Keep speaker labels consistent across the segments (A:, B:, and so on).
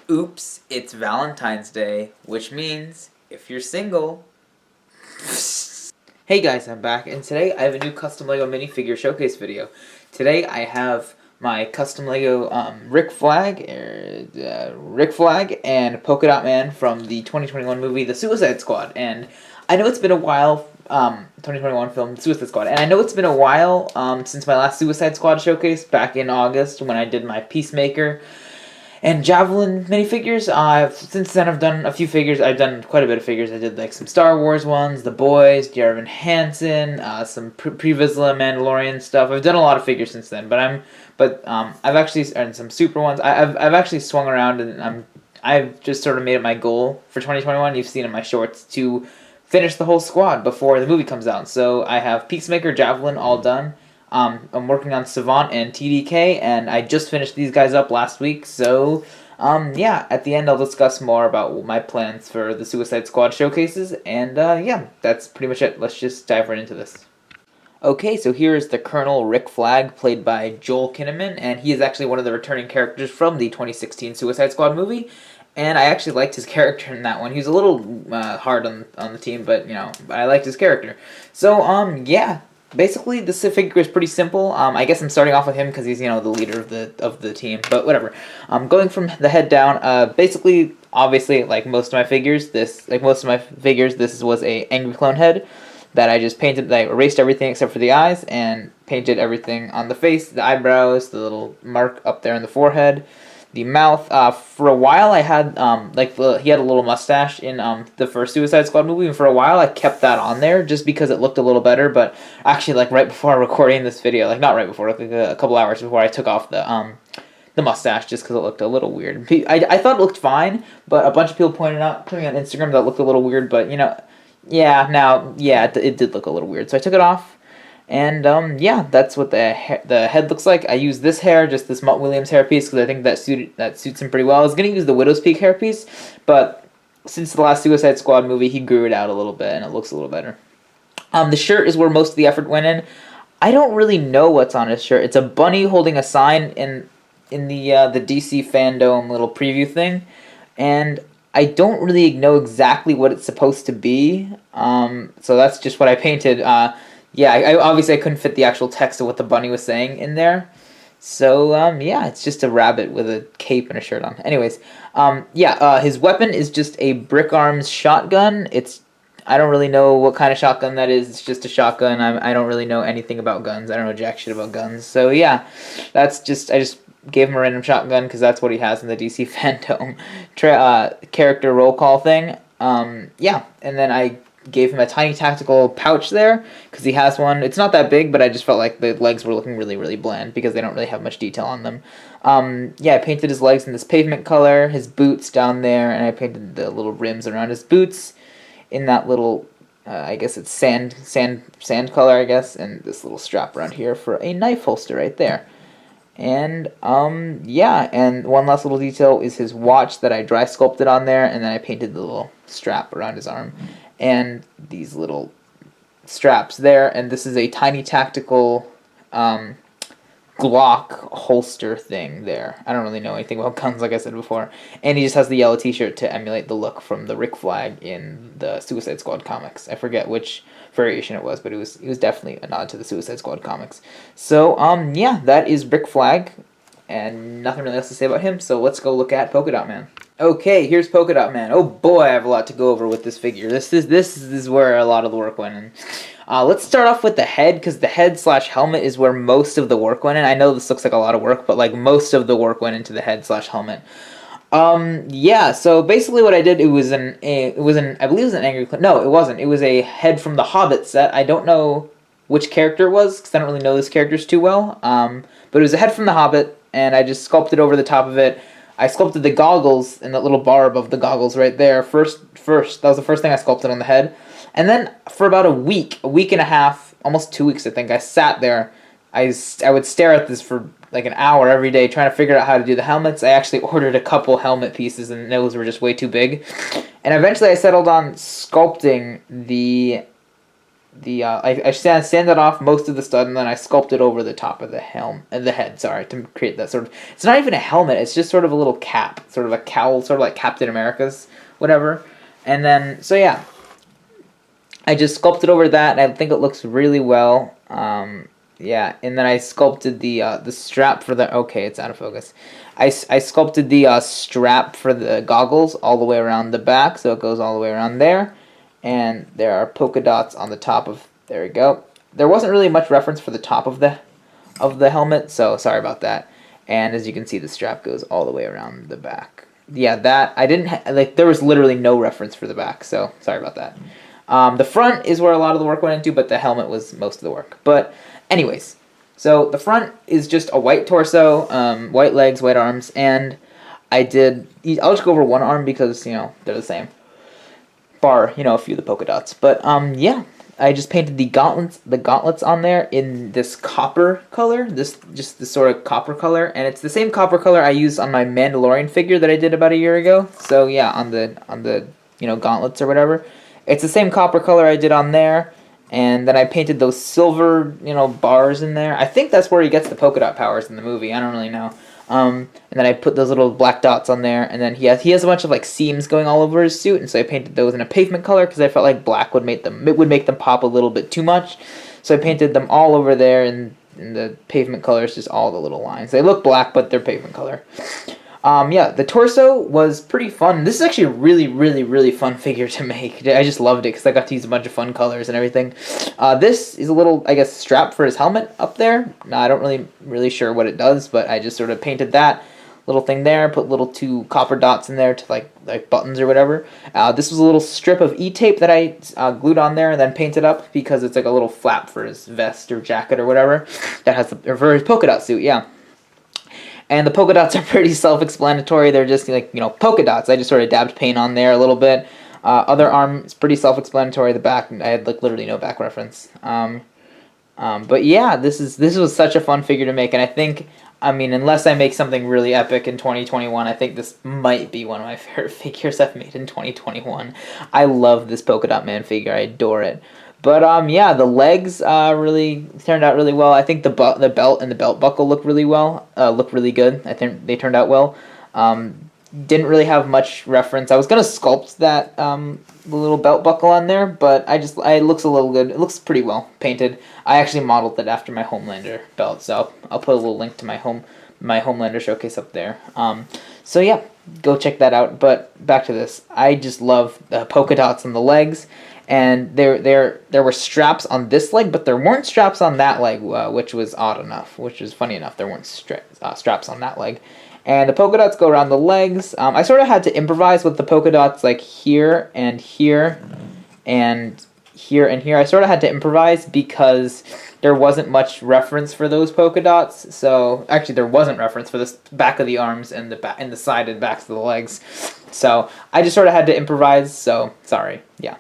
A: Oops, it's Valentine's Day, which means if you're single. Hey guys, I'm back, and today I have a new custom LEGO minifigure showcase video. Today I have my custom LEGO Rick Flag and Polkadot Man from the 2021 movie The Suicide Squad. And I know it's been a while, 2021 film Suicide Squad, and I know it's been a while since my last Suicide Squad showcase back in August when I did my Peacemaker and Javelin minifigures. Since then I've done a few figures. I've done quite a bit of figures. I did like some Star Wars ones, The Boys, Jarvan Hansen, some Pre-Vizsla Mandalorian stuff. I've done a lot of figures since then, but I've actually, and some super ones. I've actually swung around, and I've just sort of made it my goal for 2021. You've seen in my shorts to finish the whole squad before the movie comes out. So I have Peacemaker, Javelin all done. I'm working on Savant and TDK, and I just finished these guys up last week, so, yeah, at the end I'll discuss more about my plans for the Suicide Squad showcases, and, yeah, that's pretty much it. Let's just dive right into this. Okay, so here is the Colonel Rick Flag, played by Joel Kinnaman, and he is actually one of the returning characters from the 2016 Suicide Squad movie, and I actually liked his character in that one. He was a little, hard on the team, but, you know, I liked his character. So, yeah. Basically, this figure is pretty simple. I guess I'm starting off with him because he's, you know, the leader of the team. But whatever. Going from the head down. Basically, obviously, like most of my figures, this was a angry clone head that I just painted. I erased everything except for the eyes and painted everything on the face, the eyebrows, the little mark up there in the forehead, the mouth. For a while I had he had a little mustache in the first Suicide Squad movie, and for a while I kept that on there just because it looked a little better. But actually, like right before recording this video, like not right before, like a couple hours before, I took off the mustache just because it looked a little weird. I thought it looked fine, but a bunch of people pointed out to me on Instagram that it looked a little weird. But you know, it did look a little weird, so I took it off. And, yeah, that's what the head looks like. I use this hair, just this Mutt Williams hairpiece, because I think that suits him pretty well. I was going to use the Widow's Peak hairpiece, but since the last Suicide Squad movie, he grew it out a little bit, and it looks a little better. The shirt is where most of the effort went in. I don't really know what's on his shirt. It's a bunny holding a sign in the DC Fandom little preview thing, and I don't really know exactly what it's supposed to be, so that's just what I painted. Yeah, I couldn't fit the actual text of what the bunny was saying in there. So, yeah, it's just a rabbit with a cape and a shirt on. Anyways, his weapon is just a Brick Arms shotgun. I don't really know what kind of shotgun that is. It's just a shotgun. I don't really know anything about guns. I don't know jack shit about guns. So, yeah, I just gave him a random shotgun because that's what he has in the DC Fandom character roll call thing. Yeah, and then I gave him a tiny tactical pouch there because he has one. It's not that big, but I just felt like the legs were looking really, really bland because they don't really have much detail on them. Yeah, I painted his legs in this pavement color, his boots down there, and I painted the little rims around his boots in that little, I guess it's sand color, I guess, and this little strap around here for a knife holster right there. And, yeah, and one last little detail is his watch that I dry sculpted on there, and then I painted the little strap around his arm. And these little straps there, and this is a tiny tactical Glock holster thing there. I don't really know anything about guns, like I said before. And he just has the yellow t-shirt to emulate the look from the Rick Flag in the Suicide Squad comics. I forget which variation it was, but it was definitely a nod to the Suicide Squad comics. So, yeah, that is Rick Flag, and nothing really else to say about him, so let's go look at Polkadot Man. Okay, here's Polkadot Man. Oh boy, I have a lot to go over with this figure. This is where a lot of the work went in. Let's start off with the head, because the head/helmet is where most of the work went in. I know this looks like a lot of work, but like most of the work went into the head/helmet. Yeah, so basically what I did, I believe it was an angry, no, it wasn't. It was a head from the Hobbit set. I don't know which character it was, because I don't really know these characters too well. But it was a head from the Hobbit, and I just sculpted over the top of it. I sculpted the goggles and that little bar above the goggles right there. First, that was the first thing I sculpted on the head. And then for about a week and a half, almost 2 weeks, I think, I sat there. I would stare at this for like an hour every day trying to figure out how to do the helmets. I actually ordered a couple helmet pieces, and those were just way too big. And eventually I settled on sculpting I sanded off most of the stud, and then I sculpted over the top of the the head. Sorry, to create that sort of. It's not even a helmet. It's just sort of a little cap, sort of a cowl, sort of like Captain America's, whatever. And then so yeah, I just sculpted over that, and I think it looks really well. Yeah, and then I sculpted the strap for the. Okay, it's out of focus. I sculpted the strap for the goggles all the way around the back, so it goes all the way around there. And there are polka dots on the top of. There we go. There wasn't really much reference for the top of the helmet, so sorry about that. And as you can see, the strap goes all the way around the back. Yeah, that I didn't like. There was literally no reference for the back, so sorry about that. The front is where a lot of the work went into, but the helmet was most of the work. But anyways, so the front is just a white torso, white legs, white arms, and I'll just go over one arm because, they're the same. Bar, a few of the polka dots. But, yeah, I just painted the gauntlets on there in this copper color, this sort of copper color, and it's the same copper color I used on my Mandalorian figure that I did about a year ago. So, yeah, on the gauntlets or whatever. It's the same copper color I did on there. And then I painted those silver, bars in there. I think that's where he gets the polka dot powers in the movie. I don't really know. And then I put those little black dots on there. And then he has a bunch of seams going all over his suit, and so I painted those in a pavement color because I felt like black would make them pop a little bit too much. So I painted them all over there, and the pavement color is just all the little lines. They look black, but they're pavement color. Yeah, the torso was pretty fun. This is actually a really, really, really fun figure to make. I just loved it because I got to use a bunch of fun colors and everything. This is a little, I guess, strap for his helmet up there. I don't really sure what it does, but I just sort of painted that little thing there, put little 2 copper dots in there to like buttons or whatever. This was a little strip of E-tape that I glued on there and then painted up because it's like a little flap for his vest or jacket or whatever that has or for his polka dot suit. Yeah. And the polka dots are pretty self-explanatory. They're just polka dots. I just sort of dabbed paint on there a little bit. Other arm is pretty self-explanatory. The back, I had literally no back reference. But yeah, this was such a fun figure to make, and I think, unless I make something really epic in 2021, I think this might be one of my favorite figures I've made in 2021. I love this Polka Dot Man figure. I adore it. But yeah, the legs really turned out really well. I think the belt and the belt buckle look really good. I think they turned out well. Didn't really have much reference. I was gonna sculpt that the little belt buckle on there, but it looks a little good. It looks pretty well painted. I actually modeled it after my Homelander belt, so I'll put a little link to my Homelander showcase up there. So yeah, go check that out. But back to this, I just love the polka dots on the legs. And there were straps on this leg, but there weren't straps on that leg, which was odd enough, which is funny enough. There weren't straps on that leg. And the polka dots go around the legs. I sort of had to improvise with the polka dots here and here and here and here. I sort of had to improvise because there wasn't much reference for those polka dots. So actually there wasn't reference for the back of the arms and the side and backs of the legs. So I just sort of had to improvise, so sorry. Yeah.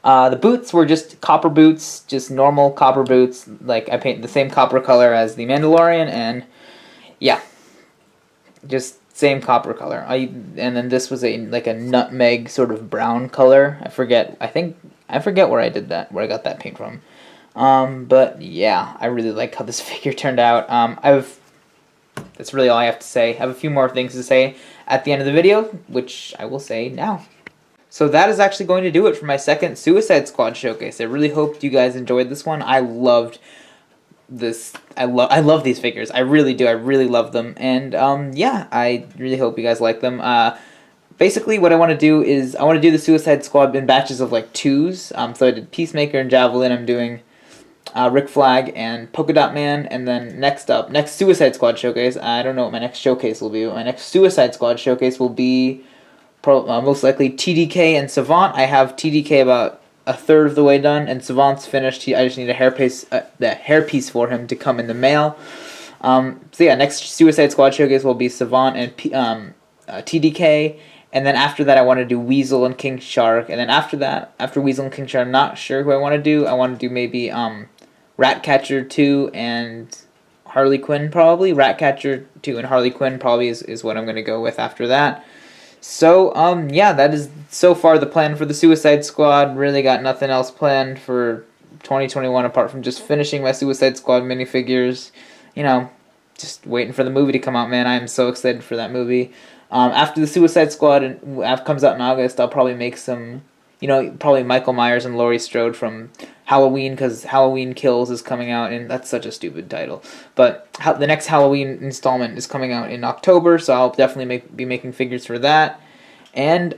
A: The boots were just copper boots, just normal copper boots. I painted the same copper color as the Mandalorian, and yeah, just same copper color. And then this was a nutmeg sort of brown color. I forget where I did that, where I got that paint from. But yeah, I really like how this figure turned out. That's really all I have to say. I have a few more things to say at the end of the video, which I will say now. So that is actually going to do it for my second Suicide Squad showcase. I really hope you guys enjoyed this one. I loved this. I love these figures. I really do. I really love them. And yeah, I really hope you guys like them. Basically, what I want to do is I want to do the Suicide Squad in batches of 2s. So I did Peacemaker and Javelin. I'm doing Rick Flag and Polka Dot Man. And then next Suicide Squad showcase. I don't know what my next showcase will be, but my next Suicide Squad showcase will be most likely TDK and Savant. I have TDK about a third of the way done, and Savant's finished. I just need a hairpiece for him to come in the mail. So yeah, next Suicide Squad showcase will be Savant and TDK, and then after that I want to do Weasel and King Shark, and then after Weasel and King Shark, I'm not sure who I want to do. I want to do maybe Ratcatcher 2 and Harley Quinn probably. Ratcatcher 2 and Harley Quinn probably is what I'm going to go with after that. So, yeah, that is so far the plan for the Suicide Squad. Really got nothing else planned for 2021 apart from just finishing my Suicide Squad minifigures. You know, just waiting for the movie to come out, man. I am so excited for that movie. After the Suicide Squad comes out in August, I'll probably make some, probably Michael Myers and Laurie Strode from Halloween, because Halloween Kills is coming out, and that's such a stupid title. But the next Halloween installment is coming out in October, so I'll definitely be making figures for that. And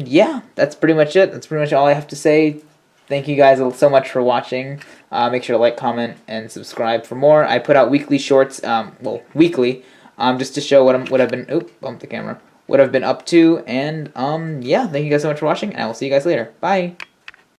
A: yeah, that's pretty much it. That's pretty much all I have to say. Thank you guys so much for watching. Make sure to like, comment, and subscribe for more. I put out weekly shorts, weekly, just to show what I've been. Oop, bumped the camera. What I've been up to, and yeah, thank you guys so much for watching, and I will see you guys later. Bye.